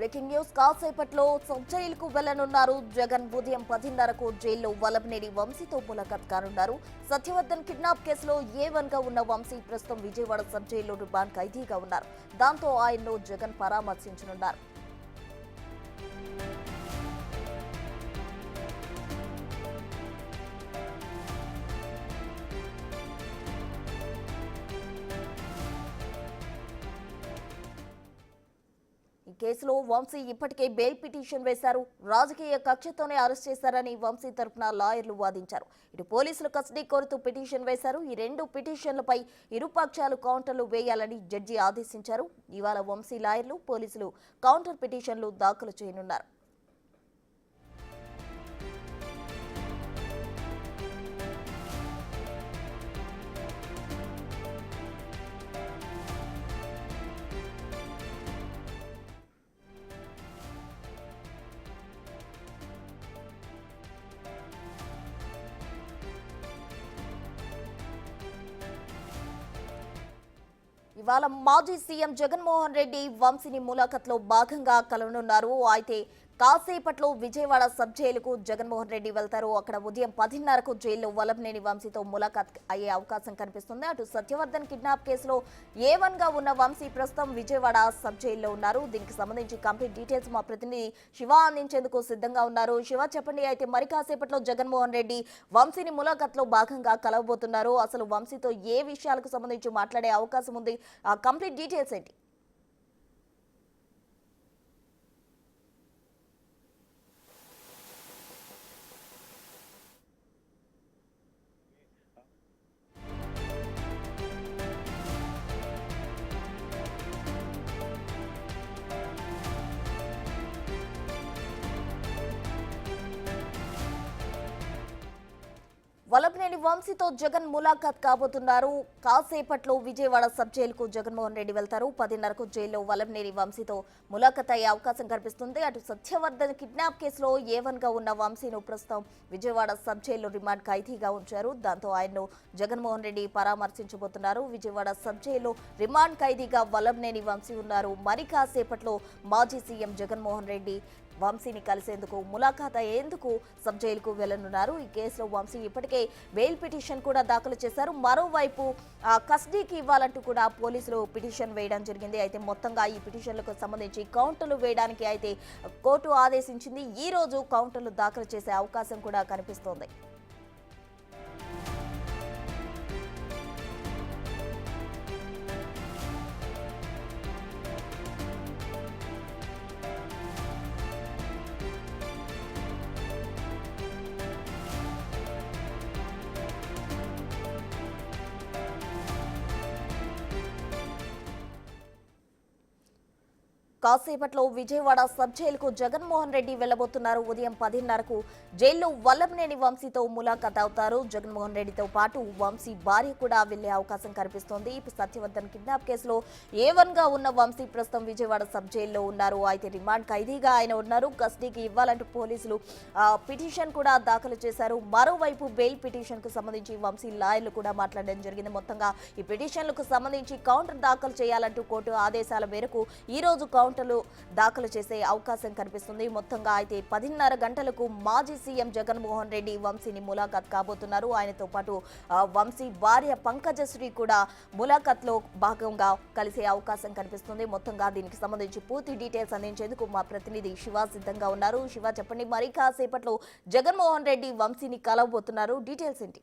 Breaking news కాసేపట్లో sub జైలుకు వెళ్లనున్నారు జగన్. ఉదయం 10:30కు జైల్లో వల్లభనేని వంశీతో ములాఖాత్ కానున్నారు. సత్యవర్ధన్ కిడ్నాప్ కేసులో A1 గా ఉన్న వంశీ ప్రస్తుతం విజయవాడ సబ్ జైల్లో రిమాండ్ ఖైదీగా ఉన్నారు. దాంతో ఆయన్ను జగన్ పరామర్శించనున్నారు. ఈ కేసులో వంశీ ఇప్పటికే బెయిల్ పిటిషన్ వేశారు. రాజకీయ కక్షతోనే అరెస్ట్ చేశారని వంశీ తరఫున లాయర్లు వాదించారు. ఇటు పోలీసులు కస్టడీ కోరుతూ పిటిషన్ వేశారు. ఈ రెండు పిటిషన్లపై ఇరుపక్షాలు కౌంటర్లు వేయాలని జడ్జి ఆదేశించారు. ఇవాళ వంశీ లాయర్లు, పోలీసులు కౌంటర్ పిటిషన్లు దాఖలు చేయనున్నారు. ఇవాళ మాజీ సీఎం జగన్మోహన్ రెడ్డి వంశీని ములాఖత్లో భాగంగా కలవనున్నారు. అయితే కాసేపట్లో విజయవాడ సబ్ జైలుకు జగన్మోహన్ రెడ్డి వెళ్తారు. అక్కడ ఉదయం 10:30కు జైల్లో వల్లభనేని వంశీతో ములాఖాత్ అయ్యే అవకాశం కనిపిస్తుంది. అటు సత్యవర్ధన్ కిడ్నాప్ కేసులో A1 గా ఉన్న వంశీ ప్రస్తుతం విజయవాడ సబ్ జైల్లో ఉన్నారు. దీనికి సంబంధించి కంప్లీట్ డీటెయిల్స్ మా ప్రతినిధి శివ అందించేందుకు సిద్ధంగా ఉన్నారు. శివ, చెప్పండి. అయితే మరి కాసేపట్లో జగన్మోహన్ రెడ్డి వంశీని ములాఖాత్లో భాగంగా కలవబోతున్నారు. అసలు వంశీతో ఏ విషయాలకు సంబంధించి మాట్లాడే అవకాశం ఉంది? కంప్లీట్ డీటెయిల్స్ ఏంటి? వల్లభనేని వంశీతో జగన్ ములాఖాత్ కాబోతున్నారు. కాసేపట్లో విజయవాడ సబ్ జైలుకు జగన్మోహన్ రెడ్డి వెళ్తారు. 10:30కు జైల్లో వల్లభనేని వంశీతో ములాఖాత్ అయ్యే అవకాశం కనిపిస్తుంది. అటు సత్యవర్ధన్ కిడ్నాప్ కేసులో A1 గా ఉన్న వంశీను ప్రస్తుతం విజయవాడ సబ్ జైల్లో రిమాండ్ ఖైదీగా ఉంచారు. దాంతో ఆయన్ను జగన్మోహన్ రెడ్డి పరామర్శించబోతున్నారు. విజయవాడ సబ్ జైల్లో రిమాండ్ ఖైదీగా వల్లభనేని వంశీ ఉన్నారు. మరి కాసేపట్లో మాజీ సీఎం జగన్మోహన్ రెడ్డి వంశీని కలిసేందుకు, ములాఖాత్ అయ్యేందుకు సబ్ జైలుకు వెళ్లనున్నారు. ఈ కేసులో వంశీ ఇప్పటికే బెయిల్ పిటిషన్ కూడా దాఖలు చేశారు. మరోవైపు కస్టడీకి ఇవ్వాలంటూ కూడా పోలీసులు పిటిషన్ వేయడం జరిగింది. అయితే మొత్తంగా ఈ పిటిషన్లకు సంబంధించి కౌంటర్లు వేయడానికి అయితే కోర్టు ఆదేశించింది. ఈ రోజు కౌంటర్లు దాఖలు చేసే అవకాశం కూడా కనిపిస్తోంది. కాసేపట్లో విజయవాడ సబ్ జైలుకు జగన్మోహన్ రెడ్డి వెళ్లబోతున్నారు. ఉదయం 10:30కు జైల్లో వల్లభనేని వంశీతో ములాఖాత్ అవుతారు. జగన్మోహన్ రెడ్డితో పాటు వంశీ భార్య కూడా వెళ్లే అవకాశం కనిపిస్తోంది. సత్యవర్ధన్ కిడ్నాప్ కేసులో A1 గా ఉన్న వంశీ ప్రస్తుతం విజయవాడ సబ్ జైల్లో ఉన్నారు. అయితే రిమాండ్ ఖైదీగా ఆయన ఉన్నారు. కస్టడీకి ఇవ్వాలంటూ పోలీసులు పిటిషన్ కూడా దాఖలు చేశారు. మరోవైపు బెయిల్ పిటిషన్ కు సంబంధించి వంశీ లాయర్లు కూడా మాట్లాడడం జరిగింది. మొత్తంగా ఈ పిటిషన్లకు సంబంధించి కౌంటర్ దాఖలు చేయాలంటూ కోర్టు ఆదేశాల మేరకు ఈ రోజు కౌంటర్లు దాఖలు చేసే అవకాశం కనిపిస్తుంది. మొత్తంగా అయితే 10:30 గంటలకు మాజీ సీఎం జగన్మోహన్ రెడ్డి వంశీని ములాఖాత్ కాబోతున్నారు. ఆయనతో పాటు వంశీ భార్య పంకజశ్రీ కూడా ములాఖాత్ లో భాగంగా కలిసే అవకాశం కనిపిస్తుంది. మొత్తంగా దీనికి సంబంధించి పూర్తి డీటెయిల్స్ అందించేందుకు మా ప్రతినిధి శివ సిద్ధంగా ఉన్నారు. శివ, చెప్పండి. మరి కాసేపట్లో జగన్మోహన్ రెడ్డి వంశీని కలవబోతున్నారు. డీటెయిల్స్ ఏంటి?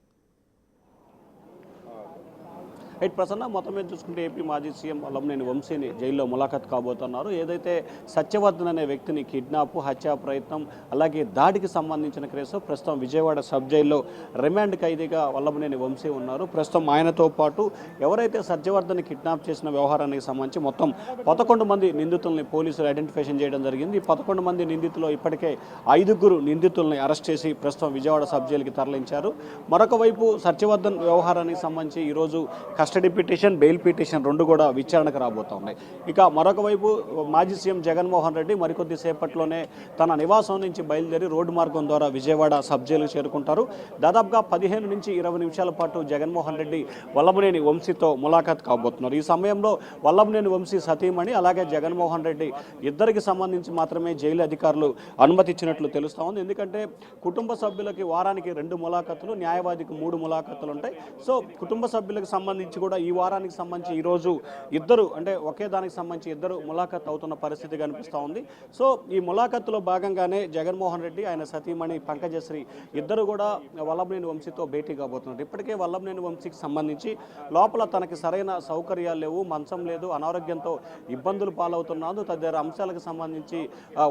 రైట్ ప్రసన్న, మొత్తం మీద చూసుకుంటే ఏపీ మాజీ సీఎం వల్లభనేని వంశీని జైల్లో ములాఖాత్ కాబోతున్నారు. ఏదైతే సత్యవర్ధన్ అనే వ్యక్తిని కిడ్నాప్, హత్యా ప్రయత్నం, అలాగే దాడికి సంబంధించిన కేసు ప్రస్తుతం విజయవాడ సబ్ జైల్లో రిమాండ్ ఖైదీగా వల్లభనేని వంశీ ఉన్నారు. ప్రస్తుతం ఆయనతో పాటు ఎవరైతే సత్యవర్ధన్ కిడ్నాప్ చేసిన వ్యవహారానికి సంబంధించి మొత్తం 11 మంది నిందితుల్ని పోలీసులు ఐడెంటిఫికేషన్ చేయడం జరిగింది. 11 మంది నిందితులు ఇప్పటికే 5 నిందితుల్ని అరెస్ట్ చేసి ప్రస్తుతం విజయవాడ సబ్ జైలుకి తరలించారు. మరొక వైపు సత్యవర్ధన్ వ్యవహారానికి సంబంధించి ఈరోజు కస్టడీ పిటిషన్, బెయిల్ పిటిషన్ రెండు కూడా విచారణకు రాబోతున్నాయి. ఇక మరొక వైపు మాజీ సీఎం జగన్మోహన్ రెడ్డి మరికొద్ది సేపట్లోనే తన నివాసం నుంచి బయలుదేరి రోడ్డు మార్గం ద్వారా విజయవాడ సబ్ జైలుకు చేరుకుంటారు. దాదాపుగా 15 నుంచి 20 నిమిషాల పాటు జగన్మోహన్ రెడ్డి వల్లభనేని వంశీతో ములాఖాత్ కాబోతున్నారు. ఈ సమయంలో వల్లభనేని వంశీ సతీమణి అలాగే జగన్మోహన్ రెడ్డి ఇద్దరికి సంబంధించి మాత్రమే జైలు అధికారులు అనుమతి ఇచ్చినట్లు తెలుస్తా ఉంది. ఎందుకంటే కుటుంబ సభ్యులకి వారానికి 2 ములాఖతులు, న్యాయవాదికి 3 ములాఖతులు ఉంటాయి. సో కుటుంబ సభ్యులకు సంబంధించి కూడా ఈ వారానికి సంబంధించి ఈరోజు ఇద్దరు అంటే ఒకే దానికి సంబంధించి ఇద్దరు ములాఖత్ అవుతున్న పరిస్థితి కనిపిస్తూ ఉంది. సో ఈ ములాఖత్తులో భాగంగానే జగన్మోహన్ రెడ్డి ఆయన సతీమణి పంకజశ్రీ ఇద్దరు కూడా వల్లభనేని వంశీతో భేటీ కాబోతున్నారు. ఇప్పటికే వల్లభనేని వంశీకి సంబంధించి లోపల తనకి సరైన సౌకర్యాలు లేవు, మంచం లేదు, అనారోగ్యంతో ఇబ్బందులు పాలవుతున్నాడు, తదితర అంశాలకు సంబంధించి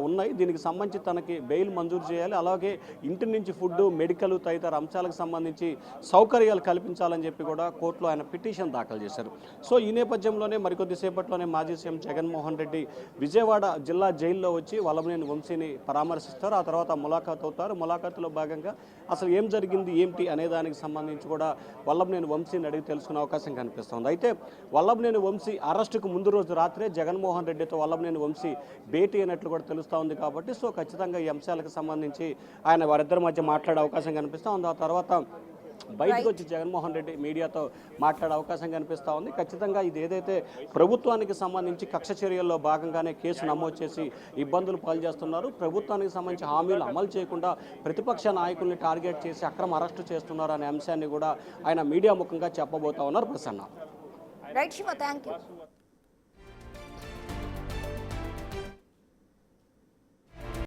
ఉన్నాయి. దీనికి సంబంధించి తనకి బెయిల్ మంజూరు చేయాలి, అలాగే ఇంటి నుంచి ఫుడ్, మెడికల్ తదితర అంశాలకు సంబంధించి సౌకర్యాలు కల్పించాలని చెప్పి కూడా కోర్టులో ఆయన పిటిషన్ దాఖలు చేశారు. సో ఈ నేపథ్యంలోనే మరికొద్ది సేపట్లోనే మాజీ సీఎం జగన్మోహన్ రెడ్డి విజయవాడ జిల్లా జైల్లో వచ్చి వల్లభనేని వంశీని పరామర్శిస్తారు. ఆ తర్వాత ములాఖాత్ అవుతారు. ములాఖాతులో భాగంగా అసలు ఏం జరిగింది ఏంటి అనే దానికి సంబంధించి కూడా వల్లభనేని వంశీని అడిగి తెలుసుకునే అవకాశం కనిపిస్తుంది. అయితే వల్లభనేని వంశీ అరెస్టుకు ముందు రోజు రాత్రే జగన్మోహన్ రెడ్డితో వల్లభనేని వంశీ భేటీ అయినట్లు కూడా తెలుస్తూ ఉంది. కాబట్టి సో ఖచ్చితంగా ఈ అంశాలకు సంబంధించి ఆయన వారిద్దరి మధ్య మాట్లాడే అవకాశం కనిపిస్తూ ఉంది. ఆ తర్వాత బయటకు వచ్చి జగన్మోహన్ రెడ్డి మీడియాతో మాట్లాడే అవకాశం కనిపిస్తూ ఉంది. ఖచ్చితంగా ఇది ఏదైతే ప్రభుత్వానికి సంబంధించి కక్ష చర్యల్లో భాగంగానే కేసు నమోదు చేసి ఇబ్బందులు పాల్చేస్తున్నారు, ప్రభుత్వానికి సంబంధించి హామీలు అమలు చేయకుండా ప్రతిపక్ష నాయకుల్ని టార్గెట్ చేసి అక్రమ అరెస్టు చేస్తున్నారు అనే అంశాన్ని కూడా ఆయన మీడియా ముఖంగా చెప్పబోతా ఉన్నారు. Prasanna. Right Shiva, thank you.